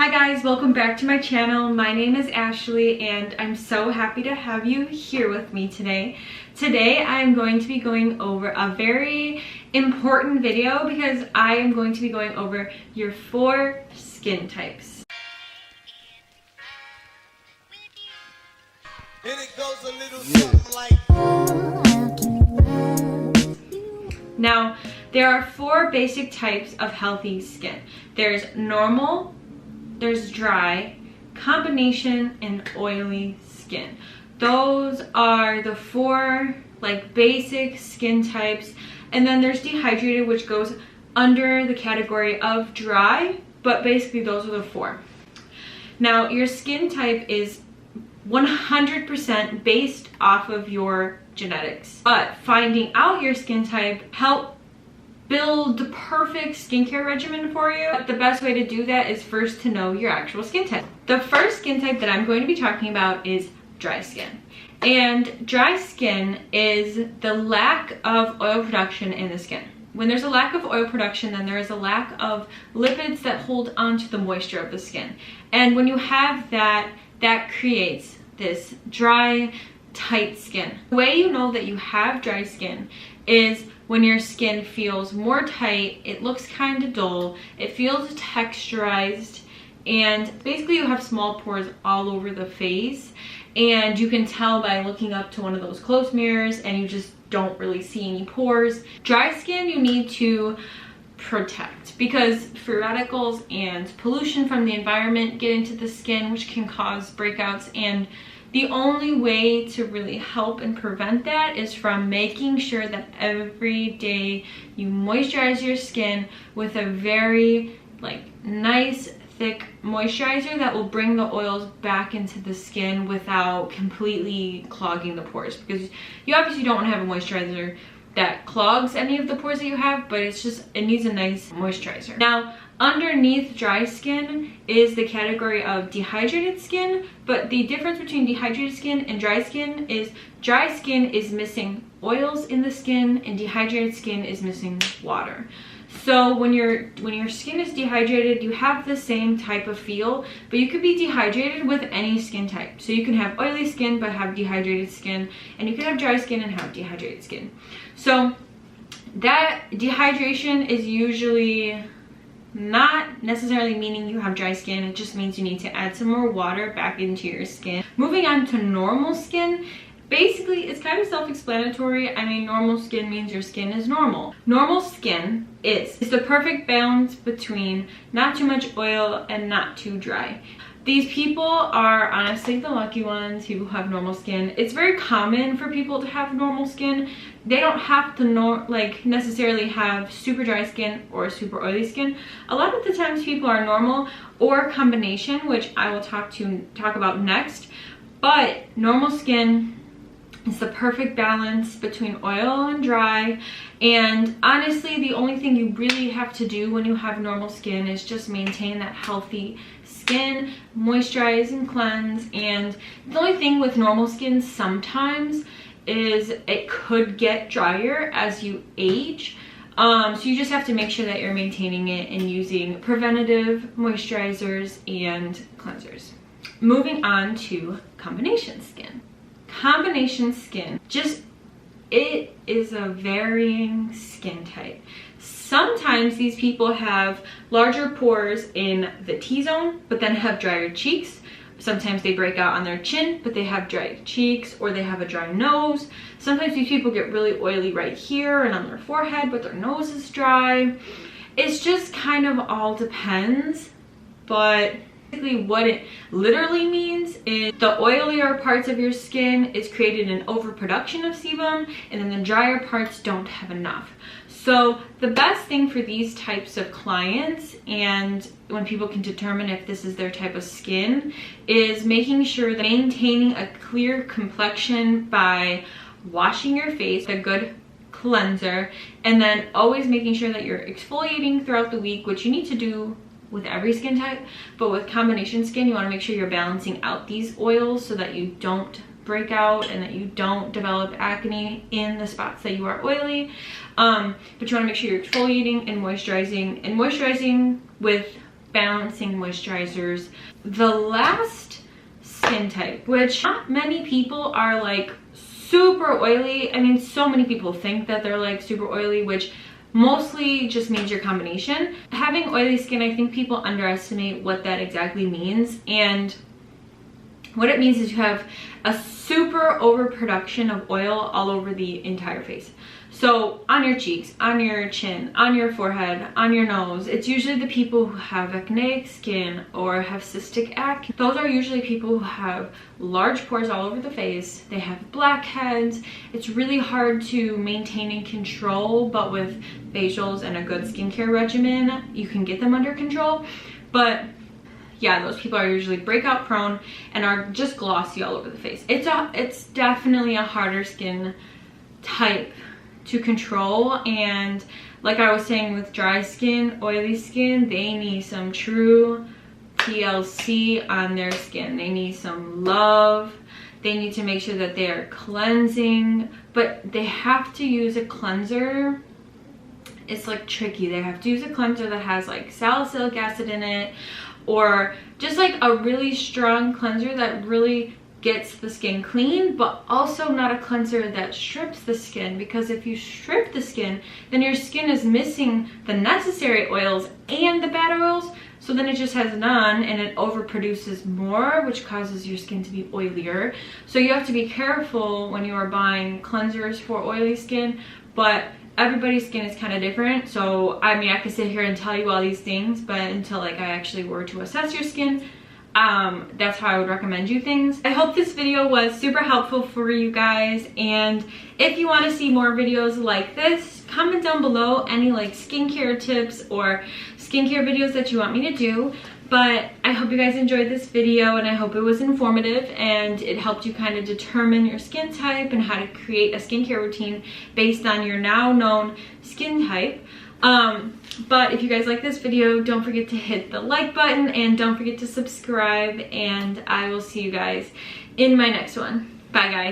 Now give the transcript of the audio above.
Hi guys, welcome back to my channel. My name is Ashley and I'm so happy to have you here with me today. Today I'm going to be going over a very important video because I am going to be going over your 4 skin types. And it goes a little something like... Now, there are 4 basic types of healthy skin. There's normal, there's dry, combination, and oily skin. Those are the 4 basic skin types. And then there's dehydrated, which goes under the category of dry, but basically those are the 4. Now, your skin type is 100% based off of your genetics, but finding out your skin type help build the perfect skincare regimen for you. But the best way to do that is first to know your actual skin type. The first skin type that I'm going to be talking about is dry skin. And dry skin is the lack of oil production in the skin. When there's a lack of oil production, then there is a lack of lipids that hold onto the moisture of the skin. And when you have that, that creates this dry, tight skin. The way you know that you have dry skin is when your skin feels more tight, it looks kind of dull, it feels texturized, and basically you have small pores all over the face. And you can tell by looking up to one of those close mirrors and you just don't really see any pores. Dry skin you need to protect because free radicals and pollution from the environment get into the skin, which can cause breakouts. And the only way to really help and prevent that is from making sure that every day you moisturize your skin with a very nice thick moisturizer that will bring the oils back into the skin without completely clogging the pores, because you obviously don't want to have a moisturizer that clogs any of the pores that you have, but it needs a nice moisturizer. Now, underneath dry skin is the category of dehydrated skin, but the difference between dehydrated skin and dry skin is missing oils in the skin and dehydrated skin is missing water. So when your skin is dehydrated, you have the same type of feel, but you could be dehydrated with any skin type. So you can have oily skin but have dehydrated skin, and you can have dry skin and have dehydrated skin. So that dehydration is usually not necessarily meaning you have dry skin. It just means you need to add some more water back into your skin. Moving on to normal skin. Basically, it's kind of self-explanatory. I mean, normal skin means your skin is normal. Normal skin is the perfect balance between not too much oil and not too dry. These people are honestly the lucky ones who have normal skin. It's very common for people to have normal skin. They don't have to necessarily have super dry skin or super oily skin. A lot of the times people are normal or combination, which I will talk about next. But normal skin is the perfect balance between oil and dry. And honestly, the only thing you really have to do when you have normal skin is just maintain that healthy skin, moisturize and cleanse. And the only thing with normal skin sometimes is it could get drier as you age. So you just have to make sure that you're maintaining it and using preventative moisturizers and cleansers. Moving on to combination skin. Combination skin, it is a varying skin type. Sometimes these people have larger pores in the T-zone, but then have drier cheeks. Sometimes they break out on their chin, but they have dry cheeks, or they have a dry nose. Sometimes these people get really oily right here and on their forehead, but their nose is dry. It's just kind of all depends, but basically what it literally means is the oilier parts of your skin is created an overproduction of sebum, and then the drier parts don't have enough. So the best thing for these types of clients, and when people can determine if this is their type of skin, is making sure that maintaining a clear complexion by washing your face with a good cleanser, and then always making sure that you're exfoliating throughout the week, which you need to do with every skin type, but with combination skin you want to make sure you're balancing out these oils so that you don't break out and that you don't develop acne in the spots that you are oily. But you want to make sure you're exfoliating and moisturizing with balancing moisturizers. The last skin type, which not many people are like super oily. I mean, so many people think that they're like super oily, which mostly just means your combination. Having oily skin, I think people underestimate what that exactly means. And what it means is you have a super overproduction of oil all over the entire face. So on your cheeks, on your chin, on your forehead, on your nose. It's usually the people who have acneic skin or have cystic acne. Those are usually people who have large pores all over the face. They have blackheads. It's really hard to maintain and control, but with facials and a good skincare regimen, you can get them under control. But yeah, those people are usually breakout prone and are just glossy all over the face. It's definitely a harder skin type to control, and like I was saying with dry skin, oily skin, they need some true TLC on their skin. They need some love. They need to make sure that they are cleansing, but they have to use a cleanser. It's like tricky. They have to use a cleanser that has like salicylic acid in it, or just like a really strong cleanser that really gets the skin clean, but also not a cleanser that strips the skin, because if you strip the skin, then your skin is missing the necessary oils and the bad oils, so then it just has none and it overproduces more, which causes your skin to be oilier. So you have to be careful when you are buying cleansers for oily skin, but everybody's skin is kind of different. So I mean, I could sit here and tell you all these things, but until like I actually were to assess your skin, that's how I would recommend you things. I hope this video was super helpful for you guys, and if you want to see more videos like this, comment down below any like skincare tips or skincare videos that you want me to do. But I hope you guys enjoyed this video, and I hope it was informative and it helped you kind of determine your skin type and how to create a skincare routine based on your now known skin type. But if you guys like this video, don't forget to hit the like button and don't forget to subscribe, and I will see you guys in my next one. Bye guys.